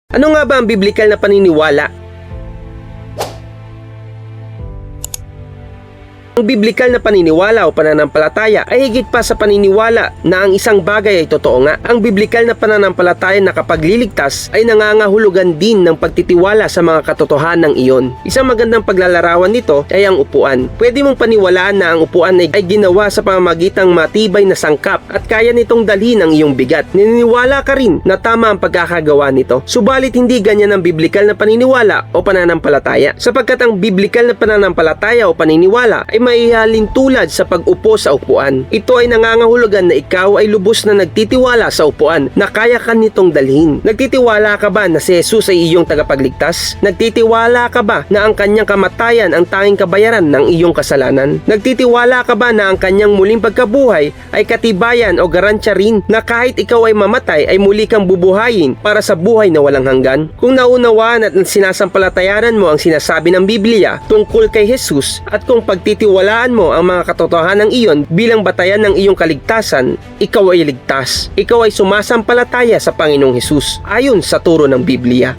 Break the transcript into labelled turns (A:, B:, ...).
A: Ano nga ba ang biblikal na paniniwala? Ang biblikal na paniniwala o pananampalataya ay higit pa sa paniniwala na ang isang bagay ay totoo nga. Ang biblikal na pananampalataya na kapag liligtas ay nangangahulugan din ng pagtitiwala sa mga katotohanan ng iyon. Isang magandang paglalarawan nito ay ang upuan. Pwede mong paniwalaan na ang upuan ay ginawa sa pamamagitan matibay na sangkap at kaya nitong dalhin ang iyong bigat. Naniniwala ka rin na tama ang pagkakagawa nito. Subalit hindi ganyan ang biblikal na paniniwala o pananampalataya. Sapagkat ang biblikal na pananampalataya o paniniwala ay maihalin tulad sa pag-upo sa upuan. Ito ay nangangahulugan na ikaw ay lubos na nagtitiwala sa upuan na kaya ka nitong dalhin. Nagtitiwala ka ba na si Jesus ay iyong tagapagligtas? Nagtitiwala ka ba na ang kanyang kamatayan ang tanging kabayaran ng iyong kasalanan? Nagtitiwala ka ba na ang kanyang muling pagkabuhay ay katibayan o garansya rin na kahit ikaw ay mamatay ay muli kang bubuhayin para sa buhay na walang hanggan? Kung naunawaan at sinasampalatayanan mo ang sinasabi ng Biblia tungkol kay Jesus at kung pagtitiwalaan mo ang mga katotohanan ng iyon bilang batayan ng iyong kaligtasan, ikaw ay ligtas. Ikaw ay sumasampalataya sa Panginoong Hesus ayon sa turo ng Biblia.